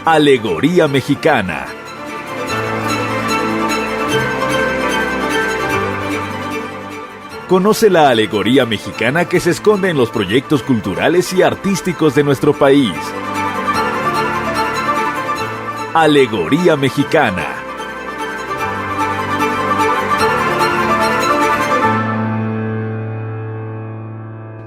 Alegoría mexicana. Conoce la alegoría mexicana que se esconde en los proyectos culturales y artísticos de nuestro país. Alegoría mexicana.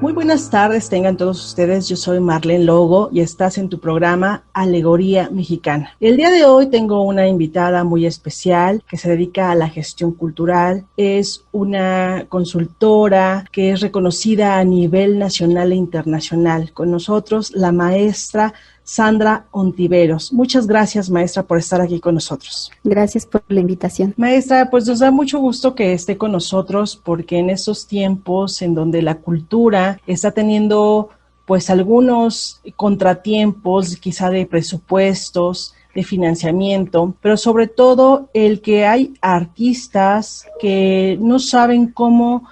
Muy buenas tardes, tengan todos ustedes. Yo soy Marlene Logo y estás en tu programa Alegoría Mexicana. El día de hoy tengo una invitada muy especial que se dedica a la gestión cultural. Es una consultora que es reconocida a nivel nacional e internacional. Con nosotros, la maestra Sandra Ontiveros. Muchas gracias, maestra, por estar aquí con nosotros. Gracias por la invitación. Maestra, pues nos da mucho gusto que esté con nosotros porque en estos tiempos en donde la cultura está teniendo pues algunos contratiempos, quizá de presupuestos, de financiamiento, pero sobre todo el que hay artistas que no saben cómo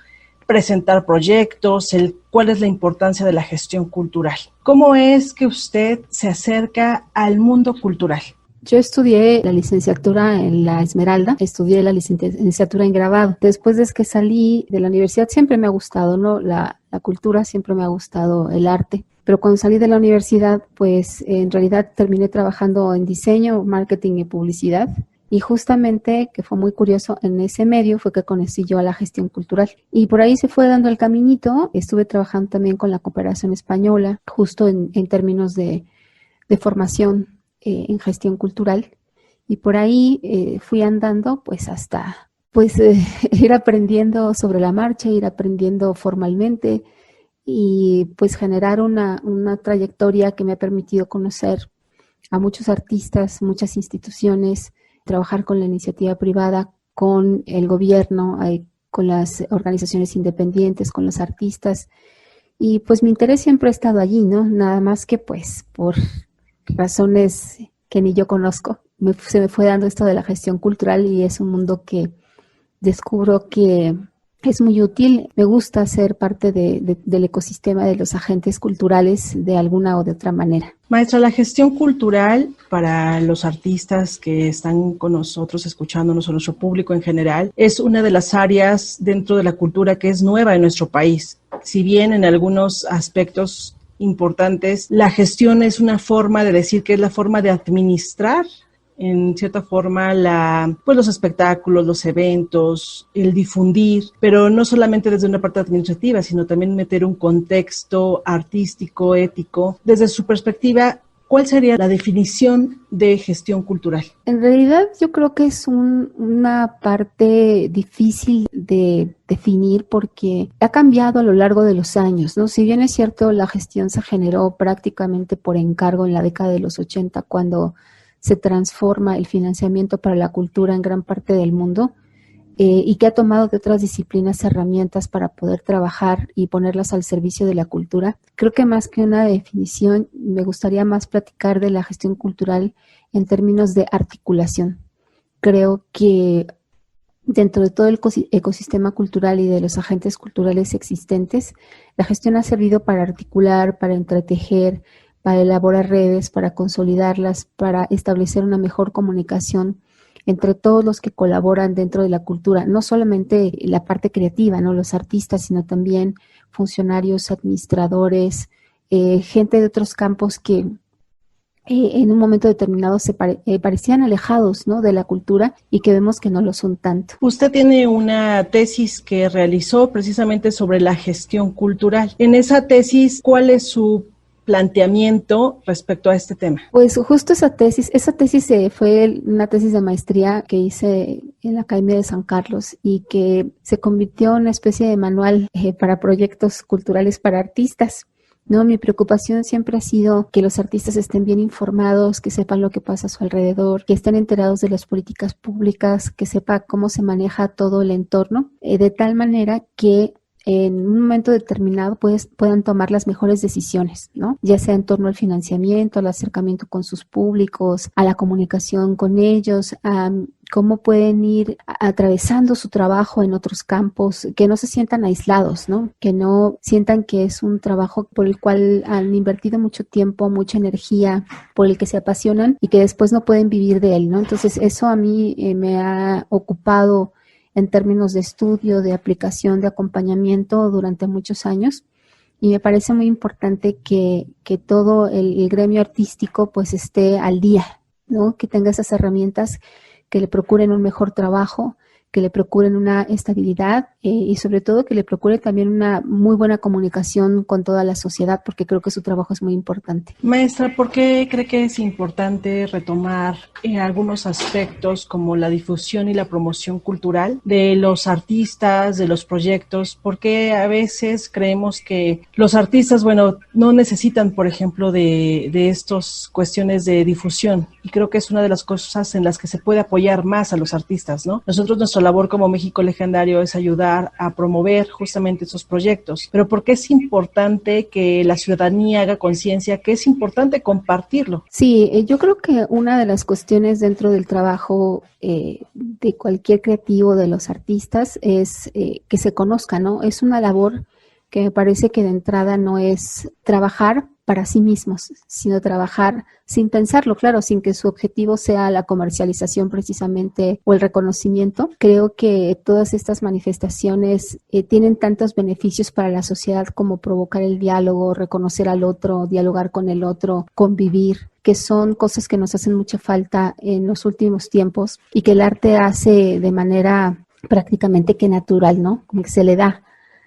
presentar proyectos, cuál es la importancia de la gestión cultural. ¿Cómo es que usted se acerca al mundo cultural? Yo estudié la licenciatura en la Esmeralda, estudié la licenciatura en grabado. Después de que salí de la universidad siempre me ha gustado, ¿no? La cultura, siempre me ha gustado el arte. Pero cuando salí de la universidad, pues en realidad terminé trabajando en diseño, marketing y publicidad. Y justamente, que fue muy curioso, en ese medio fue que conocí yo a la gestión cultural. Y por ahí se fue dando el caminito. Estuve trabajando también con la cooperación española, justo en términos de formación en gestión cultural. Y por ahí fui andando pues hasta ir aprendiendo sobre la marcha, ir aprendiendo formalmente y pues generar una trayectoria que me ha permitido conocer a muchos artistas, muchas instituciones, trabajar con la iniciativa privada, con el gobierno, con las organizaciones independientes, con los artistas. Y pues mi interés siempre ha estado allí, ¿no? Nada más que pues por razones que ni yo conozco, se me fue dando esto de la gestión cultural y es un mundo que descubro que es muy útil. Me gusta ser parte del ecosistema de los agentes culturales de alguna o de otra manera. Maestra, la gestión cultural para los artistas que están con nosotros, escuchándonos, o nuestro público en general, es una de las áreas dentro de la cultura que es nueva en nuestro país. Si bien en algunos aspectos importantes, la gestión es una forma de decir que es la forma de administrar en cierta forma los espectáculos, los eventos, el difundir, pero no solamente desde una parte administrativa, sino también meter un contexto artístico, ético. Desde su perspectiva, ¿cuál sería la definición de gestión cultural? En realidad yo creo que es una parte difícil de definir porque ha cambiado a lo largo de los años, ¿no? Si bien es cierto, la gestión se generó prácticamente por encargo en la década de los 80, cuando se transforma el financiamiento para la cultura en gran parte del mundo y que ha tomado de otras disciplinas herramientas para poder trabajar y ponerlas al servicio de la cultura. Creo que más que una definición, me gustaría más platicar de la gestión cultural en términos de articulación. Creo que dentro de todo el ecosistema cultural y de los agentes culturales existentes, la gestión ha servido para articular, para entretejer, para elaborar redes, para consolidarlas, para establecer una mejor comunicación entre todos los que colaboran dentro de la cultura, no solamente la parte creativa, ¿no? Los artistas, sino también funcionarios, administradores, gente de otros campos que en un momento determinado se parecían alejados, ¿no?, de la cultura y que vemos que no lo son tanto. Usted tiene una tesis que realizó precisamente sobre la gestión cultural. En esa tesis, ¿cuál es su planteamiento respecto a este tema? Pues justo esa tesis fue una tesis de maestría que hice en la Academia de San Carlos y que se convirtió en una especie de manual para proyectos culturales para artistas. No, mi preocupación siempre ha sido que los artistas estén bien informados, que sepan lo que pasa a su alrededor, que estén enterados de las políticas públicas, que sepa cómo se maneja todo el entorno, de tal manera que en un momento determinado puedan tomar las mejores decisiones, ¿no? Ya sea en torno al financiamiento, al acercamiento con sus públicos, a la comunicación con ellos, a cómo pueden ir atravesando su trabajo en otros campos, que no se sientan aislados, ¿no? Que no sientan que es un trabajo por el cual han invertido mucho tiempo, mucha energía, por el que se apasionan y que después no pueden vivir de él, ¿no? Entonces eso a mí me ha ocupado en términos de estudio, de aplicación, de acompañamiento durante muchos años. Y me parece muy importante que todo el gremio artístico pues esté al día, ¿no? Que tenga esas herramientas, que le procuren un mejor trabajo, que le procuren una estabilidad y sobre todo que le procuren también una muy buena comunicación con toda la sociedad, porque creo que su trabajo es muy importante. Maestra, ¿por qué cree que es importante retomar algunos aspectos como la difusión y la promoción cultural de los artistas, de los proyectos? Porque a veces creemos que los artistas, bueno, no necesitan, por ejemplo, de estas cuestiones de difusión, y creo que es una de las cosas en las que se puede apoyar más a los artistas, ¿no? Nosotros, nuestra labor como México Legendario es ayudar a promover justamente esos proyectos. Pero ¿por qué es importante que la ciudadanía haga conciencia que es importante compartirlo? Sí, yo creo que una de las cuestiones dentro del trabajo de cualquier creativo, de los artistas, es que se conozca, ¿no? Es una labor que me parece que de entrada no es trabajar para sí mismos, sino trabajar sin pensarlo, claro, sin que su objetivo sea la comercialización precisamente o el reconocimiento. Creo que todas estas manifestaciones tienen tantos beneficios para la sociedad como provocar el diálogo, reconocer al otro, dialogar con el otro, convivir, que son cosas que nos hacen mucha falta en los últimos tiempos y que el arte hace de manera prácticamente que natural, ¿no? Como que se le da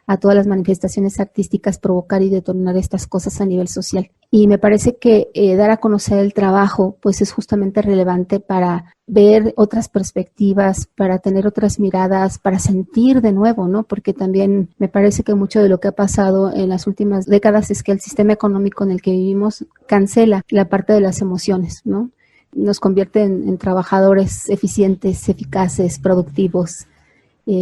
a todas las manifestaciones artísticas provocar y detonar estas cosas a nivel social. Y me parece que dar a conocer el trabajo pues es justamente relevante para ver otras perspectivas, para tener otras miradas, para sentir de nuevo, ¿no? Porque también me parece que mucho de lo que ha pasado en las últimas décadas es que el sistema económico en el que vivimos cancela la parte de las emociones, ¿no? Nos convierte en trabajadores eficientes, eficaces, productivos,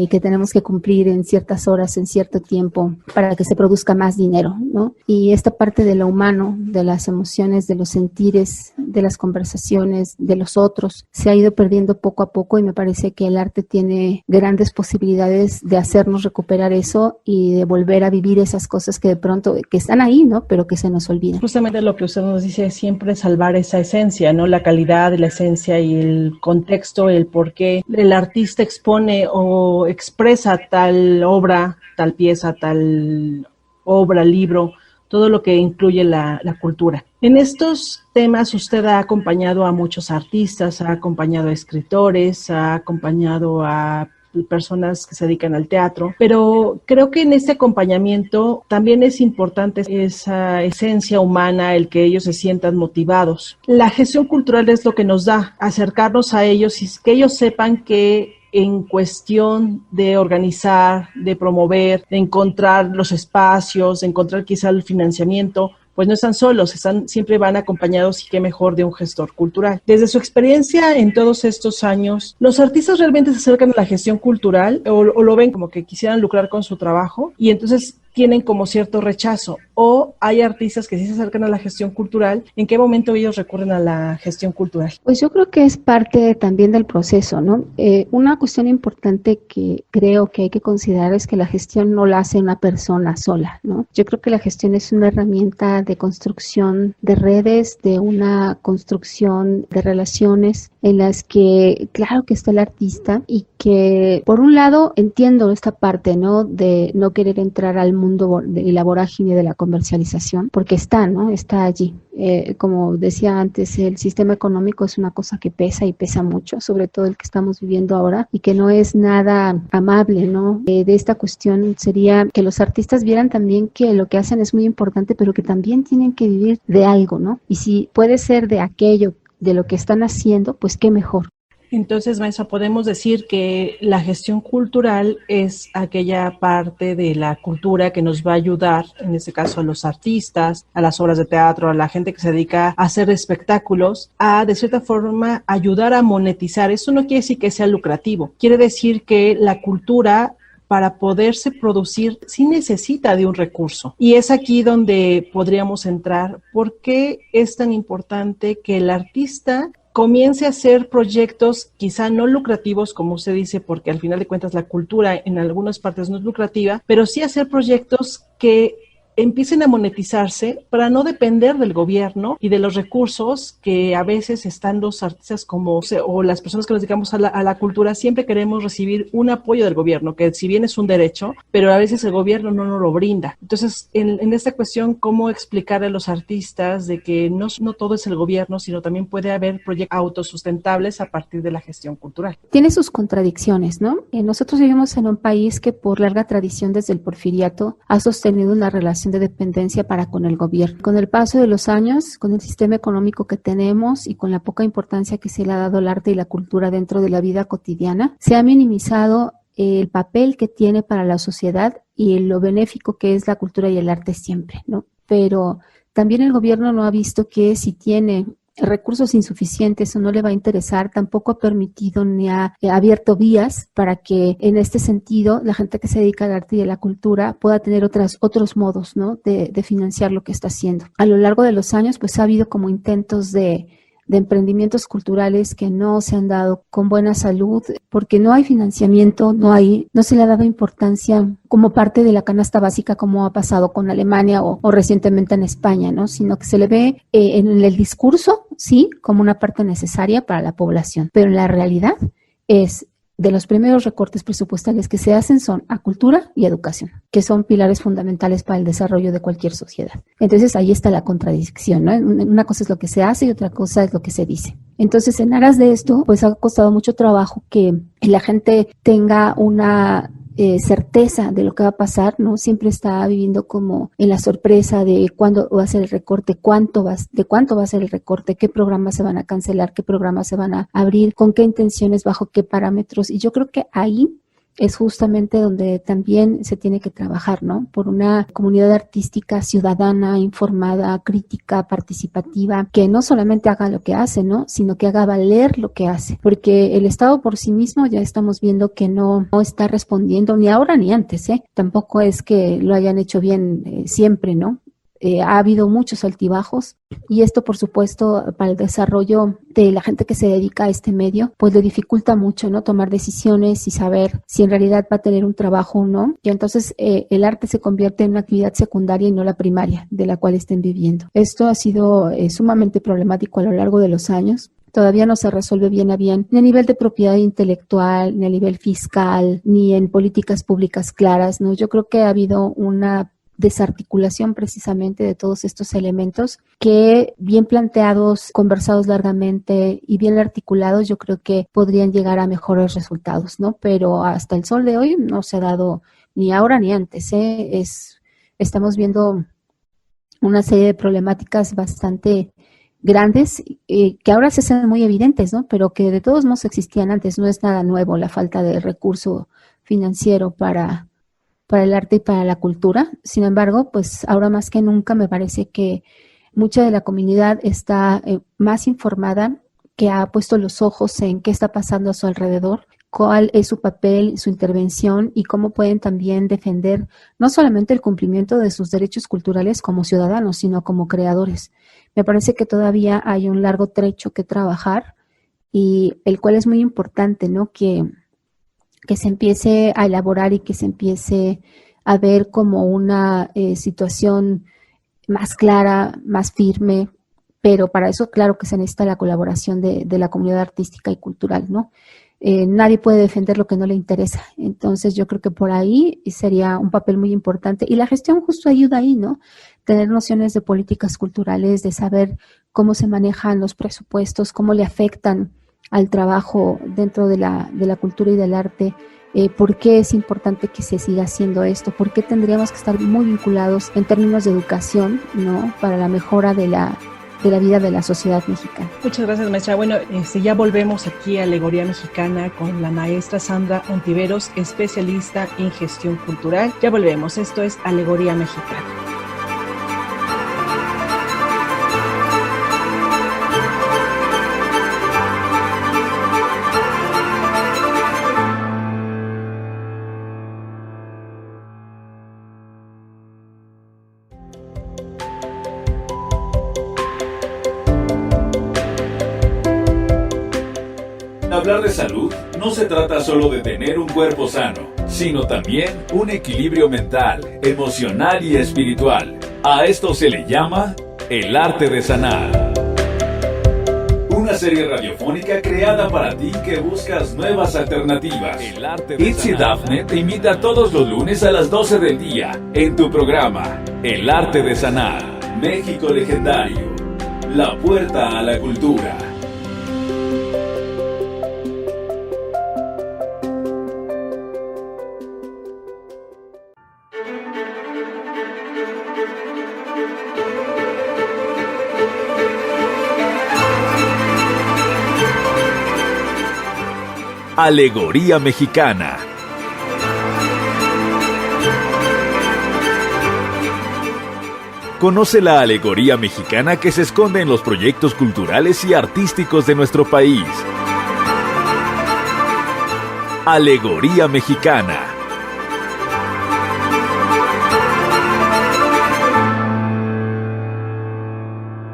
que tenemos que cumplir en ciertas horas, en cierto tiempo, para que se produzca más dinero, ¿no? Y esta parte de lo humano, de las emociones, de los sentires, de las conversaciones, de los otros, se ha ido perdiendo poco a poco y me parece que el arte tiene grandes posibilidades de hacernos recuperar eso y de volver a vivir esas cosas que de pronto, que están ahí, ¿no? Pero que se nos olvidan. Justamente lo que usted nos dice es siempre salvar esa esencia, ¿no? La calidad de la esencia y el contexto, el por qué el artista expone o expresa tal obra, tal pieza, tal obra, libro, todo lo que incluye la cultura. En estos temas usted ha acompañado a muchos artistas, ha acompañado a escritores, ha acompañado a personas que se dedican al teatro, pero creo que en este acompañamiento también es importante esa esencia humana, el que ellos se sientan motivados. La gestión cultural es lo que nos da acercarnos a ellos y que ellos sepan que en cuestión de organizar, de promover, de encontrar los espacios, de encontrar quizá el financiamiento, pues no están solos, siempre van acompañados y qué mejor de un gestor cultural. Desde su experiencia en todos estos años, ¿los artistas realmente se acercan a la gestión cultural o lo ven como que quisieran lucrar con su trabajo y entonces tienen como cierto rechazo? ¿O hay artistas que sí se acercan a la gestión cultural? ¿En qué momento ellos recurren a la gestión cultural? Pues yo creo que es parte también del proceso, ¿no? Una cuestión importante que creo que hay que considerar es que la gestión no la hace una persona sola, ¿no? Yo creo que la gestión es una herramienta de construcción de redes, de una construcción de relaciones en las que, claro que está el artista y que, por un lado, entiendo esta parte, ¿no? De no querer entrar al mundo de la vorágine de la comercialización, porque está, ¿no? Está allí. Como decía antes, el sistema económico es una cosa que pesa y pesa mucho, sobre todo el que estamos viviendo ahora y que no es nada amable, ¿no? De esta cuestión sería que los artistas vieran también que lo que hacen es muy importante, pero que también tienen que vivir de algo, ¿no? Y si puede ser de aquello, de lo que están haciendo, pues qué mejor. Entonces, maestra, podemos decir que la gestión cultural es aquella parte de la cultura que nos va a ayudar, en este caso a los artistas, a las obras de teatro, a la gente que se dedica a hacer espectáculos, a de cierta forma ayudar a monetizar. Eso no quiere decir que sea lucrativo, quiere decir que la cultura, para poderse producir, sí necesita de un recurso. Y es aquí donde podríamos entrar. ¿Por qué es tan importante que el artista comience a hacer proyectos quizá no lucrativos, como usted dice, porque al final de cuentas la cultura en algunas partes no es lucrativa, pero sí hacer proyectos que empiecen a monetizarse para no depender del gobierno y de los recursos que a veces están los artistas o las personas que nos dedicamos a la cultura, siempre queremos recibir un apoyo del gobierno, que si bien es un derecho, pero a veces el gobierno no nos lo brinda. Entonces, en esta cuestión, ¿cómo explicar a los artistas de que no todo es el gobierno, sino también puede haber proyectos autosustentables a partir de la gestión cultural? Tiene sus contradicciones, ¿no? Nosotros vivimos en un país que por larga tradición desde el porfiriato ha sostenido una relación de dependencia para con el gobierno. Con el paso de los años, con el sistema económico que tenemos y con la poca importancia que se le ha dado al arte y la cultura dentro de la vida cotidiana, se ha minimizado el papel que tiene para la sociedad y lo benéfico que es la cultura y el arte siempre, ¿no? Pero también el gobierno no ha visto que si tiene recursos insuficientes o no le va a interesar, tampoco ha permitido ni ha abierto vías para que en este sentido la gente que se dedica al arte y a la cultura pueda tener otros modos, ¿no? de financiar lo que está haciendo. A lo largo de los años pues ha habido como intentos de emprendimientos culturales que no se han dado con buena salud, porque no hay financiamiento, no se le ha dado importancia como parte de la canasta básica como ha pasado con Alemania o recientemente en España, ¿no? Sino que se le ve en el discurso, sí, como una parte necesaria para la población, pero en la realidad es de los primeros recortes presupuestales que se hacen son a cultura y educación, que son pilares fundamentales para el desarrollo de cualquier sociedad. Entonces ahí está la contradicción, ¿no? Una cosa es lo que se hace y otra cosa es lo que se dice. Entonces en aras de esto, pues ha costado mucho trabajo que la gente tenga una certeza de lo que va a pasar, ¿no? Siempre está viviendo como en la sorpresa de cuándo va a ser el recorte, de cuánto va a ser el recorte, qué programas se van a cancelar, qué programas se van a abrir, con qué intenciones, bajo qué parámetros. Y yo creo que ahí es justamente donde también se tiene que trabajar, ¿no? Por una comunidad artística ciudadana, informada, crítica, participativa, que no solamente haga lo que hace, ¿no? Sino que haga valer lo que hace. Porque el Estado por sí mismo ya estamos viendo que no está respondiendo ni ahora ni antes, ¿eh? Tampoco es que lo hayan hecho bien siempre, ¿no? Ha habido muchos altibajos y esto, por supuesto, para el desarrollo de la gente que se dedica a este medio, pues le dificulta mucho, ¿no? Tomar decisiones y saber si en realidad va a tener un trabajo o no. Y entonces el arte se convierte en una actividad secundaria y no la primaria de la cual estén viviendo. Esto ha sido sumamente problemático a lo largo de los años. Todavía no se resuelve bien a bien, ni a nivel de propiedad intelectual, ni a nivel fiscal, ni en políticas públicas claras, ¿no? Yo creo que ha habido una desarticulación precisamente de todos estos elementos que bien planteados, conversados largamente y bien articulados, yo creo que podrían llegar a mejores resultados, ¿no? Pero hasta el sol de hoy no se ha dado ni ahora ni antes, ¿eh? Estamos viendo una serie de problemáticas bastante grandes que ahora se hacen muy evidentes, ¿no? Pero que de todos modos existían antes. No es nada nuevo la falta de recurso financiero para el arte y para la cultura. Sin embargo, pues ahora más que nunca me parece que mucha de la comunidad está más informada, que ha puesto los ojos en qué está pasando a su alrededor, cuál es su papel, su intervención y cómo pueden también defender no solamente el cumplimiento de sus derechos culturales como ciudadanos, sino como creadores. Me parece que todavía hay un largo trecho que trabajar y el cual es muy importante, ¿no? Que se empiece a elaborar y que se empiece a ver como una situación más clara, más firme, pero para eso claro que se necesita la colaboración de la comunidad artística y cultural, ¿no? Nadie puede defender lo que no le interesa, entonces yo creo que por ahí sería un papel muy importante y la gestión justo ayuda ahí, ¿no? Tener nociones de políticas culturales, de saber cómo se manejan los presupuestos, cómo le afectan al trabajo dentro de la cultura y del arte, por qué es importante que se siga haciendo esto, por qué tendríamos que estar muy vinculados en términos de educación, ¿no? Para la mejora de la vida de la sociedad mexicana. Muchas gracias, maestra. Bueno, ya volvemos aquí a Alegoría Mexicana con la maestra Sandra Ontiveros, especialista en gestión cultural. Ya volvemos, esto es Alegoría Mexicana. hablar de salud no se trata solo de tener un cuerpo sano, sino también un equilibrio mental, emocional y espiritual. A esto se le llama el arte de sanar. Una serie radiofónica creada para ti que buscas nuevas alternativas. Itzy Dafne te invita todos los lunes a las 12 del día en tu programa El Arte de Sanar, México Legendario, la puerta a la cultura. Alegoría mexicana. Conoce la alegoría mexicana que se esconde en los proyectos culturales y artísticos de nuestro país. Alegoría mexicana.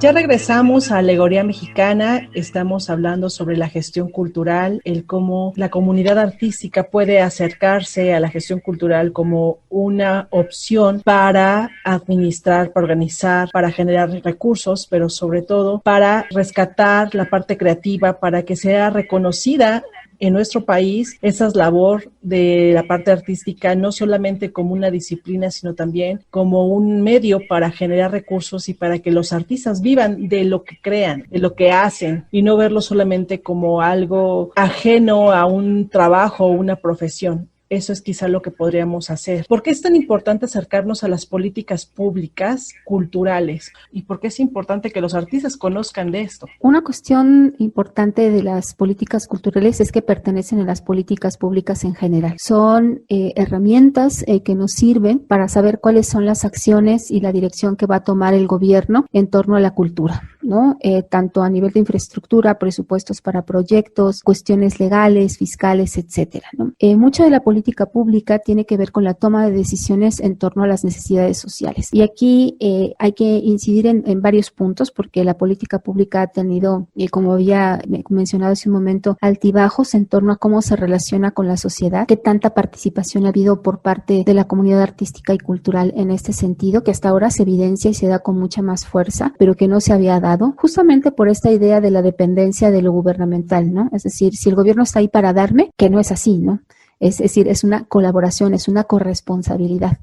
Ya regresamos a Alegoría Mexicana. Estamos hablando sobre la gestión cultural, el cómo la comunidad artística puede acercarse a la gestión cultural como una opción para administrar, para organizar, para generar recursos, pero sobre todo para rescatar la parte creativa, para que sea reconocida en nuestro país esa labor de la parte artística, no solamente como una disciplina, sino también como un medio para generar recursos y para que los artistas vivan de lo que crean, de lo que hacen, y no verlo solamente como algo ajeno a un trabajo o una profesión. Eso es quizá lo que podríamos hacer. ¿Por qué es tan importante acercarnos a las políticas públicas culturales? ¿Y por qué es importante que los artistas conozcan de esto? Una cuestión importante de las políticas culturales es que pertenecen a las políticas públicas en general. Son herramientas que nos sirven para saber cuáles son las acciones y la dirección que va a tomar el gobierno en torno a la cultura, ¿no? Tanto a nivel de infraestructura, presupuestos para proyectos, cuestiones legales, fiscales, etcétera, ¿no? Mucha de la política pública tiene que ver con la toma de decisiones en torno a las necesidades sociales. Y aquí hay que incidir en varios puntos, porque la política pública ha tenido, como había mencionado hace un momento, altibajos en torno a cómo se relaciona con la sociedad, qué tanta participación ha habido por parte de la comunidad artística y cultural en este sentido, que hasta ahora se evidencia y se da con mucha más fuerza, pero que no se había dado, justamente por esta idea de la dependencia de lo gubernamental, ¿no? Es decir, si el gobierno está ahí para darme, que no es así, ¿no? Es decir, es una colaboración, es una corresponsabilidad.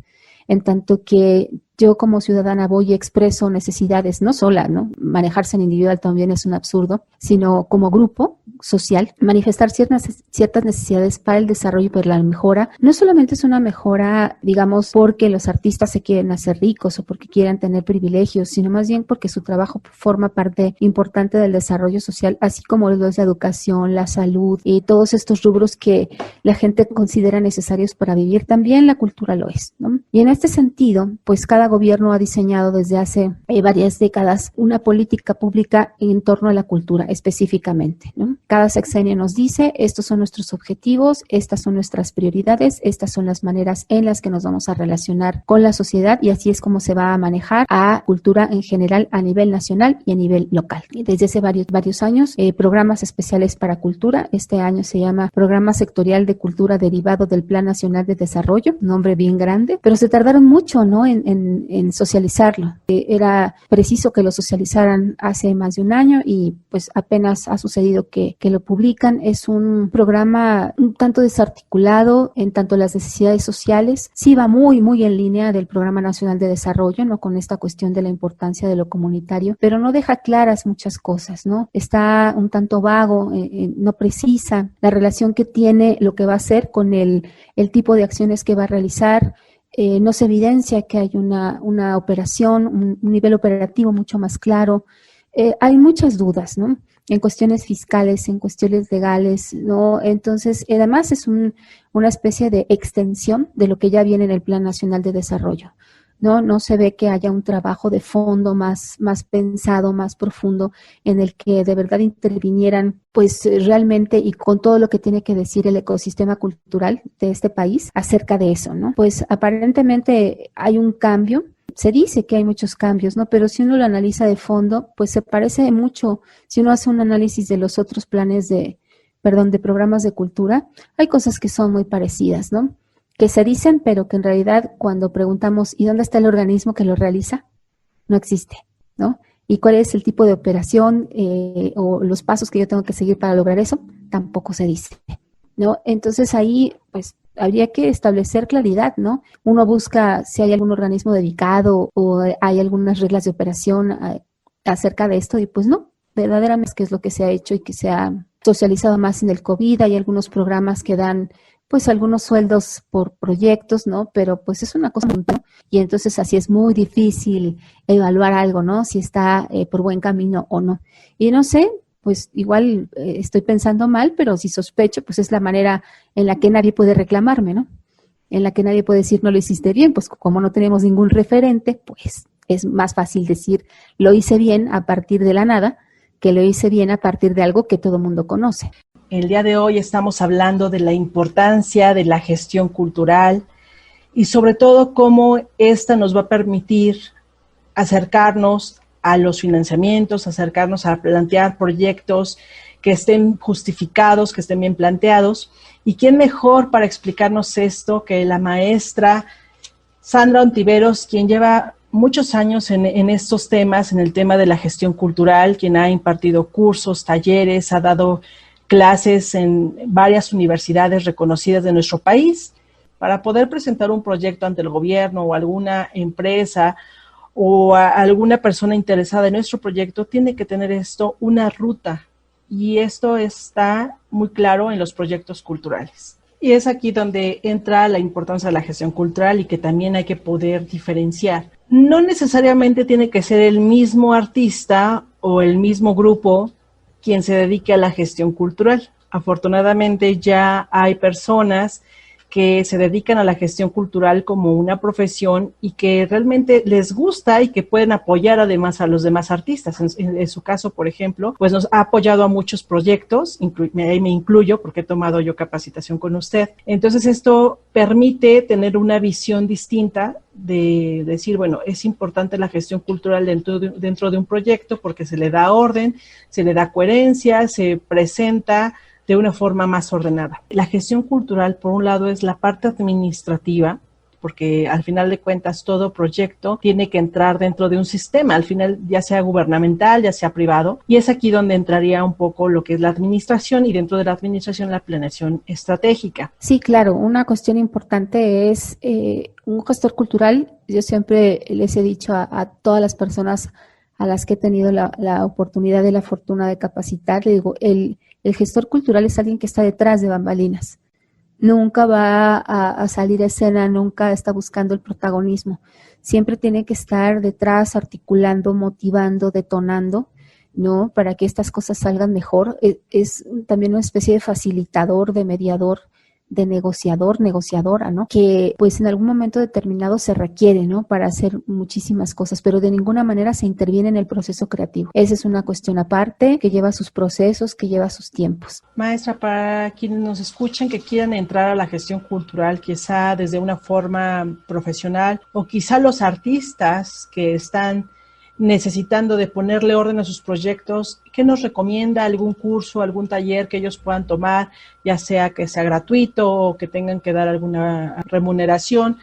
En tanto que yo como ciudadana voy y expreso necesidades, no sola, ¿no? Manejarse en individual también es un absurdo, sino como grupo social, manifestar ciertas necesidades para el desarrollo y para la mejora. No solamente es una mejora, digamos, porque los artistas se quieren hacer ricos o porque quieran tener privilegios, sino más bien porque su trabajo forma parte importante del desarrollo social, así como lo es la educación, la salud y todos estos rubros que la gente considera necesarios para vivir. También la cultura lo es, ¿no? Y en este sentido, pues cada gobierno ha diseñado desde hace varias décadas una política pública en torno a la cultura específicamente, ¿no? Cada sexenio nos dice, estos son nuestros objetivos, estas son nuestras prioridades, estas son las maneras en las que nos vamos a relacionar con la sociedad, y así es como se va a manejar a cultura en general a nivel nacional y a nivel local. Y desde hace varios años, programas especiales para cultura. Este año se llama Programa Sectorial de Cultura derivado del Plan Nacional de Desarrollo, nombre bien grande, pero se tardaron mucho, ¿no? en socializarlo. Era preciso que lo socializaran hace más de un año y pues apenas ha sucedido que lo publican. Es un programa un tanto desarticulado en tanto las necesidades sociales. Sí va muy, muy en línea del Programa Nacional de Desarrollo, ¿no? Con esta cuestión de la importancia de lo comunitario, pero no deja claras muchas cosas, ¿no? Está un tanto vago, no precisa la relación que tiene lo que va a hacer con el tipo de acciones que va a realizar. No se evidencia que hay una operación, un nivel operativo mucho más claro. Hay muchas dudas, ¿no? En cuestiones fiscales, en cuestiones legales, ¿no? Entonces, además es una especie de extensión de lo que ya viene en el Plan Nacional de Desarrollo, ¿no? No se ve que haya un trabajo de fondo más pensado, más profundo, en el que de verdad intervinieran, pues realmente, y con todo lo que tiene que decir el ecosistema cultural de este país acerca de eso, ¿no? Pues aparentemente hay un cambio. Se dice que hay muchos cambios, ¿no? Pero si uno lo analiza de fondo, pues se parece mucho, si uno hace un análisis de los otros planes de perdón, de programas de cultura, hay cosas que son muy parecidas, ¿no? Que se dicen, pero que en realidad cuando preguntamos, ¿y dónde está el organismo que lo realiza? No existe, ¿no? ¿Y cuál es el tipo de operación o los pasos que yo tengo que seguir para lograr eso? Tampoco se dice, ¿no? Entonces ahí, pues, habría que establecer claridad, ¿no? Uno busca si hay algún organismo dedicado o hay algunas reglas de operación acerca de esto y pues no, verdaderamente es que es lo que se ha hecho y que se ha socializado más en el COVID. Hay algunos programas que dan pues algunos sueldos por proyectos, ¿no? Pero pues es una cosa muy, ¿no? Y entonces así es muy difícil evaluar algo, ¿no? Si está por buen camino o no. Y no sé, pues igual estoy pensando mal, pero si sospecho, pues es la manera en la que nadie puede reclamarme, ¿no? En la que nadie puede decir no lo hiciste bien, pues como no tenemos ningún referente, pues es más fácil decir lo hice bien a partir de la nada que lo hice bien a partir de algo que todo el mundo conoce. El día de hoy estamos hablando de la importancia de la gestión cultural y sobre todo cómo esta nos va a permitir acercarnos a los financiamientos, acercarnos a plantear proyectos que estén justificados, que estén bien planteados. ¿Y quién mejor para explicarnos esto que la maestra Sandra Ontiveros, quien lleva muchos años en estos temas, en el tema de la gestión cultural, quien ha impartido cursos, talleres, ha dado clases en varias universidades reconocidas de nuestro país? Para poder presentar un proyecto ante el gobierno o alguna empresa o a alguna persona interesada en nuestro proyecto, tiene que tener esto una ruta, y esto está muy claro en los proyectos culturales. Y es aquí donde entra la importancia de la gestión cultural y que también hay que poder diferenciar. No necesariamente tiene que ser el mismo artista o el mismo grupo quien se dedique a la gestión cultural. Afortunadamente ya hay personas que se dedican a la gestión cultural como una profesión y que realmente les gusta y que pueden apoyar además a los demás artistas. En su caso, por ejemplo, pues nos ha apoyado a muchos proyectos, ahí me incluyo porque he tomado yo capacitación con usted. Entonces esto permite tener una visión distinta de decir, bueno, es importante la gestión cultural dentro de un proyecto porque se le da orden, se le da coherencia, se presenta de una forma más ordenada. La gestión cultural, por un lado, es la parte administrativa, porque al final de cuentas todo proyecto tiene que entrar dentro de un sistema, al final ya sea gubernamental, ya sea privado, y es aquí donde entraría un poco lo que es la administración y dentro de la administración la planeación estratégica. Sí, claro, una cuestión importante es un gestor cultural. Yo siempre les he dicho a todas las personas a las que he tenido la oportunidad y la fortuna de capacitar, le digo, el gestor cultural es alguien que está detrás de bambalinas. Nunca va a salir a escena, nunca está buscando el protagonismo. Siempre tiene que estar detrás, articulando, motivando, detonando, ¿no? Para que estas cosas salgan mejor. Es también una especie de facilitador, de mediador, de negociador, negociadora, ¿no? Que pues en algún momento determinado se requiere, ¿no? Para hacer muchísimas cosas, pero de ninguna manera se interviene en el proceso creativo. Esa es una cuestión aparte, que lleva sus procesos, que lleva sus tiempos. Maestra, para quienes nos escuchan que quieran entrar a la gestión cultural, quizá desde una forma profesional, o quizá los artistas que están necesitando de ponerle orden a sus proyectos, ¿qué nos recomienda? ¿Algún curso, algún taller que ellos puedan tomar, ya sea que sea gratuito o que tengan que dar alguna remuneración?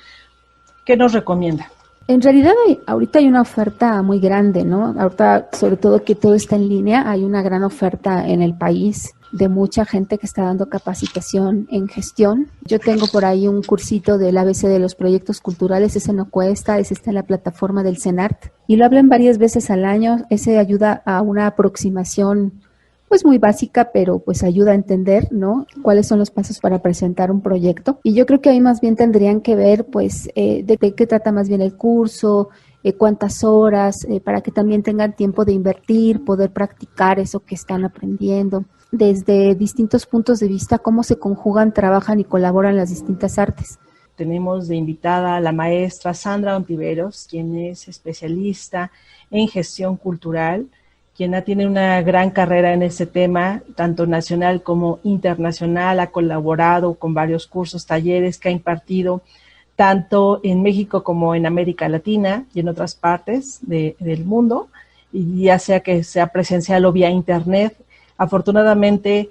¿Qué nos recomienda? En realidad ahorita hay una oferta muy grande, ¿no? Ahorita, sobre todo que todo está en línea, hay una gran oferta en el país de mucha gente que está dando capacitación en gestión. Yo tengo por ahí un cursito del ABC de los proyectos culturales, ese no cuesta, ese está en la plataforma del CENART y lo hablan varias veces al año. Ese ayuda a una aproximación pues muy básica, pero pues ayuda a entender, ¿no? Cuáles son los pasos para presentar un proyecto. Y yo creo que ahí más bien tendrían que ver pues de qué trata más bien el curso, cuántas horas, para que también tengan tiempo de invertir, poder practicar eso que están aprendiendo, desde distintos puntos de vista, cómo se conjugan, trabajan y colaboran las distintas artes. Tenemos de invitada a la maestra Sandra Ontiveros, quien es especialista en gestión cultural, quien tiene una gran carrera en este tema, tanto nacional como internacional, ha colaborado con varios cursos, talleres que ha impartido tanto en México como en América Latina y en otras partes del mundo, y ya sea que sea presencial o vía internet. Afortunadamente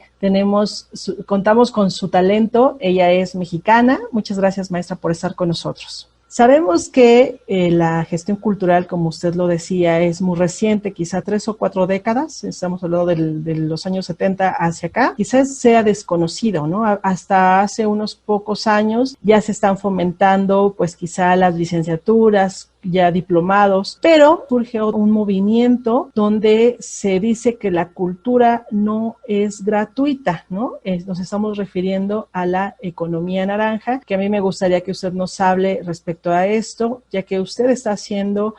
contamos con su talento. Ella es mexicana. Muchas gracias, maestra, por estar con nosotros. Sabemos que la gestión cultural, como usted lo decía, es muy reciente, quizá 3 o 4 décadas, estamos hablando de los años 70 hacia acá, quizás sea desconocido, ¿no? Hasta hace unos pocos años ya se están fomentando, pues quizá las licenciaturas, ya diplomados, pero surge un movimiento donde se dice que la cultura no es gratuita, ¿no? Nos estamos refiriendo a la economía naranja, que a mí me gustaría que usted nos hable respecto a esto, ya que usted está haciendo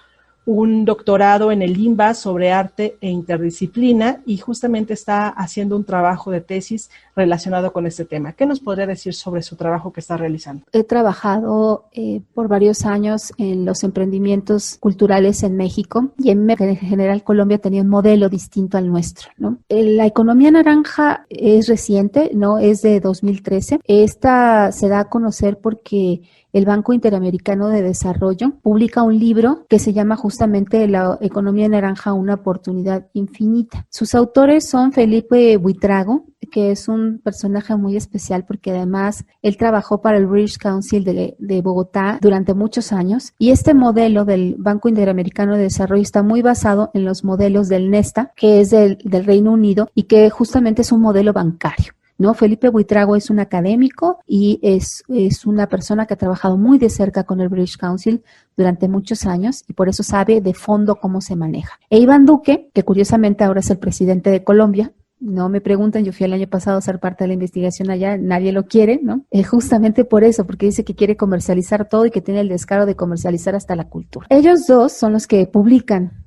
un doctorado en el INBA sobre arte e interdisciplina y justamente está haciendo un trabajo de tesis relacionado con este tema. ¿Qué nos podría decir sobre su trabajo que está realizando? He trabajado por varios años en los emprendimientos culturales en México y en general Colombia tenía un modelo distinto al nuestro, ¿no? La economía naranja es reciente, ¿no? Es de 2013. Esta se da a conocer porque el Banco Interamericano de Desarrollo publica un libro que se llama justamente La economía naranja, una oportunidad infinita. Sus autores son Felipe Buitrago, que es un personaje muy especial porque además él trabajó para el British Council de Bogotá durante muchos años y este modelo del Banco Interamericano de Desarrollo está muy basado en los modelos del Nesta, que es del Reino Unido y que justamente es un modelo bancario, ¿no? Felipe Buitrago es un académico y es una persona que ha trabajado muy de cerca con el British Council durante muchos años y por eso sabe de fondo cómo se maneja. E Iván Duque, que curiosamente ahora es el presidente de Colombia, no me preguntan, yo fui el año pasado a ser parte de la investigación allá, nadie lo quiere, ¿no? Justamente por eso, porque dice que quiere comercializar todo y que tiene el descaro de comercializar hasta la cultura. Ellos dos son los que publican.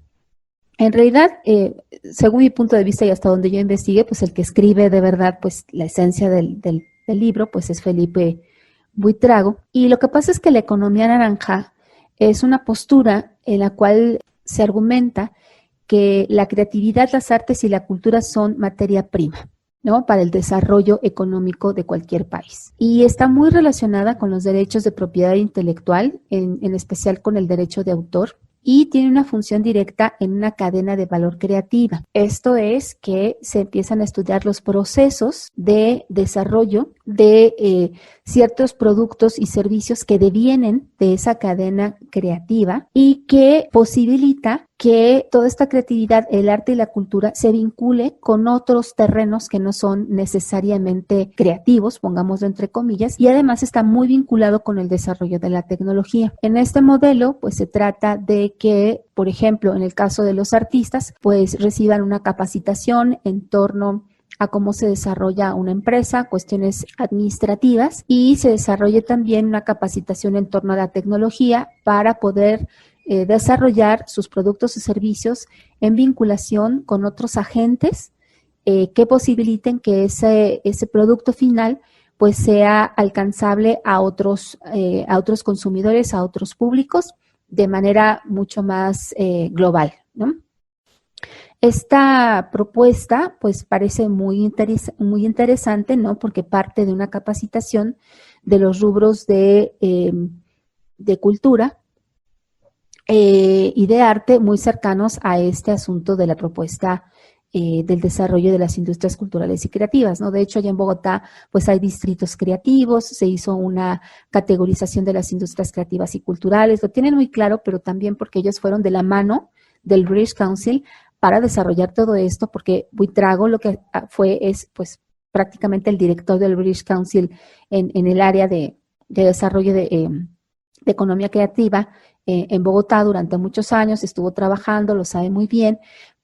En realidad, según mi punto de vista y hasta donde yo investigué, pues el que escribe de verdad, pues la esencia del libro, pues es Felipe Buitrago. Y lo que pasa es que la economía naranja es una postura en la cual se argumenta que la creatividad, las artes y la cultura son materia prima, ¿no? Para el desarrollo económico de cualquier país. Y está muy relacionada con los derechos de propiedad intelectual, en especial con el derecho de autor. Y tiene una función directa en una cadena de valor creativa. Esto es que se empiezan a estudiar los procesos de desarrollo de ciertos productos y servicios que devienen de esa cadena creativa y que posibilita que toda esta creatividad, el arte y la cultura se vincule con otros terrenos que no son necesariamente creativos, pongámoslo entre comillas, y además está muy vinculado con el desarrollo de la tecnología. En este modelo, pues se trata de que, por ejemplo, en el caso de los artistas, pues reciban una capacitación en torno a cómo se desarrolla una empresa, cuestiones administrativas, y se desarrolle también una capacitación en torno a la tecnología para poder desarrollar sus productos y servicios en vinculación con otros agentes que posibiliten que ese producto final pues sea alcanzable a otros consumidores, a otros públicos de manera mucho más global, ¿no? Esta propuesta pues parece muy interesante, ¿no? Porque parte de una capacitación de los rubros de cultura y de arte muy cercanos a este asunto de la propuesta del desarrollo de las industrias culturales y creativas, ¿no? De hecho, allá en Bogotá, pues hay distritos creativos, se hizo una categorización de las industrias creativas y culturales, lo tienen muy claro, pero también porque ellos fueron de la mano del British Council para desarrollar todo esto, porque Buitrago lo que es pues prácticamente el director del British Council en el área de desarrollo de economía creativa en Bogotá durante muchos años, estuvo trabajando, lo sabe muy bien,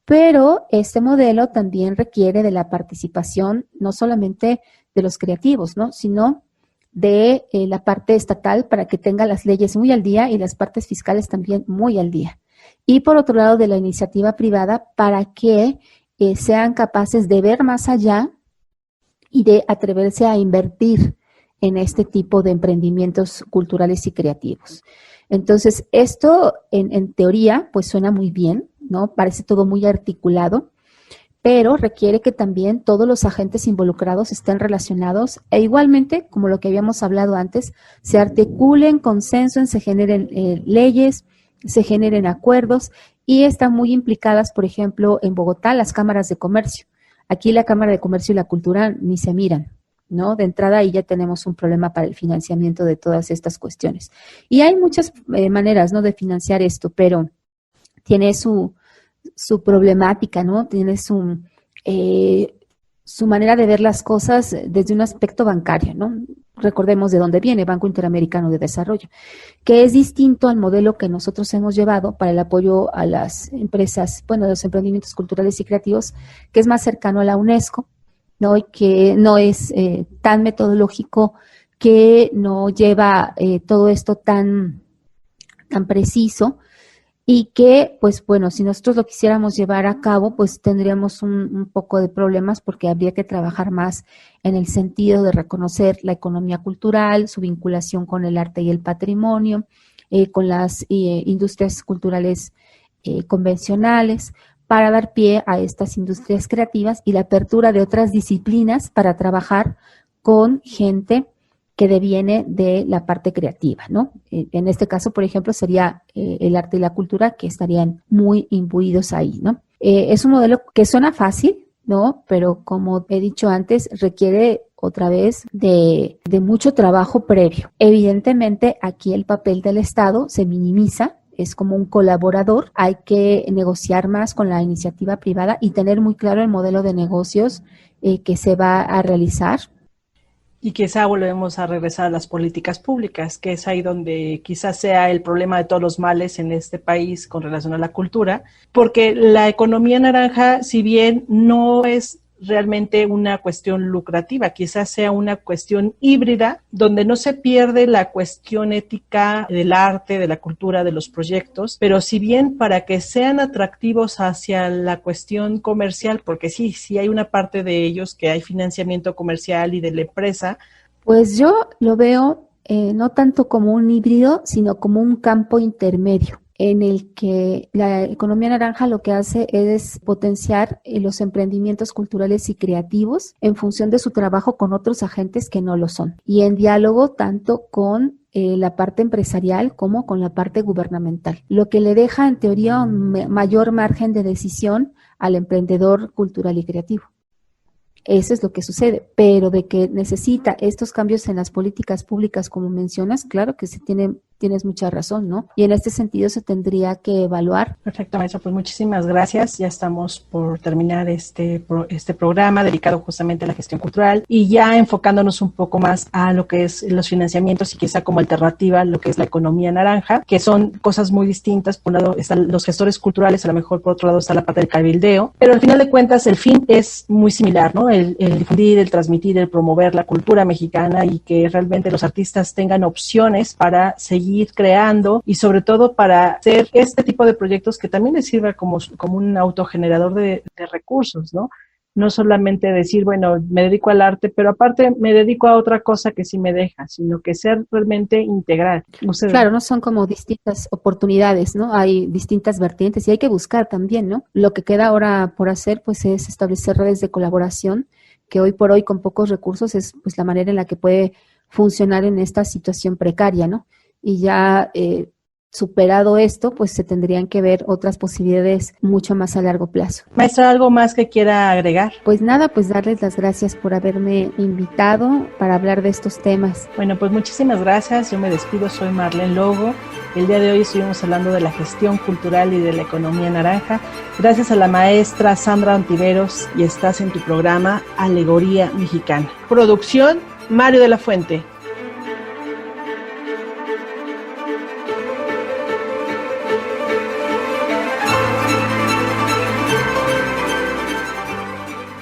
pero este modelo también requiere de la participación no solamente de los creativos, ¿no? Sino de la parte estatal para que tenga las leyes muy al día y las partes fiscales también muy al día. Y por otro lado, de la iniciativa privada para que sean capaces de ver más allá y de atreverse a invertir en este tipo de emprendimientos culturales y creativos. Entonces, esto en teoría pues suena muy bien, ¿no? Parece todo muy articulado, pero requiere que también todos los agentes involucrados estén relacionados e igualmente, como lo que habíamos hablado antes, se articulen, consensen, se generen leyes, se generen acuerdos y están muy implicadas, por ejemplo, en Bogotá, las cámaras de comercio. Aquí la Cámara de Comercio y la Cultura ni se miran, ¿no? De entrada ahí ya tenemos un problema para el financiamiento de todas estas cuestiones. Y hay muchas maneras, ¿no?, de financiar esto, pero tiene su problemática, ¿no? Tiene su manera de ver las cosas desde un aspecto bancario, ¿no? Recordemos de dónde viene, Banco Interamericano de Desarrollo, que es distinto al modelo que nosotros hemos llevado para el apoyo a las empresas, bueno, a los emprendimientos culturales y creativos, que es más cercano a la UNESCO, ¿no? Y que no es tan metodológico, que no lleva todo esto tan preciso, y que, pues bueno, si nosotros lo quisiéramos llevar a cabo, pues tendríamos un poco de problemas, porque habría que trabajar más en el sentido de reconocer la economía cultural, su vinculación con el arte y el patrimonio, con las industrias culturales convencionales, para dar pie a estas industrias creativas y la apertura de otras disciplinas para trabajar con gente que deviene de la parte creativa, ¿no? En este caso, por ejemplo, sería el arte y la cultura, que estarían muy imbuidos ahí, ¿no? Es un modelo que suena fácil, ¿no? Pero como he dicho antes, requiere otra vez de mucho trabajo previo. Evidentemente, aquí el papel del Estado se minimiza, es como un colaborador, hay que negociar más con la iniciativa privada y tener muy claro el modelo de negocios que se va a realizar. Y quizá volvemos a regresar a las políticas públicas, que es ahí donde quizás sea el problema de todos los males en este país con relación a la cultura, porque la economía naranja, si bien no es realmente una cuestión lucrativa, quizás sea una cuestión híbrida, donde no se pierde la cuestión ética del arte, de la cultura, de los proyectos, pero si bien para que sean atractivos hacia la cuestión comercial, porque sí hay una parte de ellos que hay financiamiento comercial y de la empresa. Pues yo lo veo no tanto como un híbrido, sino como un campo intermedio, en el que la economía naranja lo que hace es potenciar los emprendimientos culturales y creativos en función de su trabajo con otros agentes que no lo son, y en diálogo tanto con la parte empresarial como con la parte gubernamental, lo que le deja en teoría un mayor margen de decisión al emprendedor cultural y creativo. Eso es lo que sucede, pero de que necesita estos cambios en las políticas públicas, como mencionas, claro que sí tienes mucha razón, ¿no? Y en este sentido se tendría que evaluar. Perfecto, maestra, pues muchísimas gracias. Ya estamos por terminar este programa dedicado justamente a la gestión cultural y ya enfocándonos un poco más a lo que es los financiamientos y quizá como alternativa lo que es la economía naranja, que son cosas muy distintas. Por un lado están los gestores culturales, a lo mejor por otro lado está la parte del cabildeo, pero al final de cuentas el fin es muy similar, ¿no? El difundir, el transmitir, el promover la cultura mexicana y que realmente los artistas tengan opciones para seguir creando y sobre todo para hacer este tipo de proyectos que también les sirva como un autogenerador de recursos, ¿no? No solamente decir, bueno, me dedico al arte, pero aparte me dedico a otra cosa que sí me deja, sino que ser realmente integral. Claro, no son como distintas oportunidades, ¿no? Hay distintas vertientes y hay que buscar también, ¿no? Lo que queda ahora por hacer, pues, es establecer redes de colaboración, que hoy por hoy con pocos recursos es, pues, la manera en la que puede funcionar en esta situación precaria, ¿no? Y ya superado esto, pues se tendrían que ver otras posibilidades mucho más a largo plazo. Maestra, ¿algo más que quiera agregar? Pues nada, pues darles las gracias por haberme invitado para hablar de estos temas. Bueno, pues muchísimas gracias. Yo me despido, soy Marlene Logo. El día de hoy estuvimos hablando de la gestión cultural y de la economía naranja. Gracias a la maestra Sandra Ontiveros y estás en tu programa Alegoría Mexicana. Producción, Mario de la Fuente.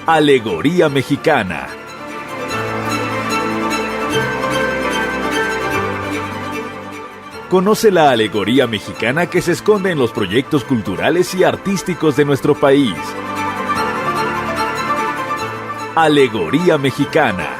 Alegoría Mexicana. Conoce la alegoría mexicana que se esconde en los proyectos culturales y artísticos de nuestro país. Alegoría Mexicana.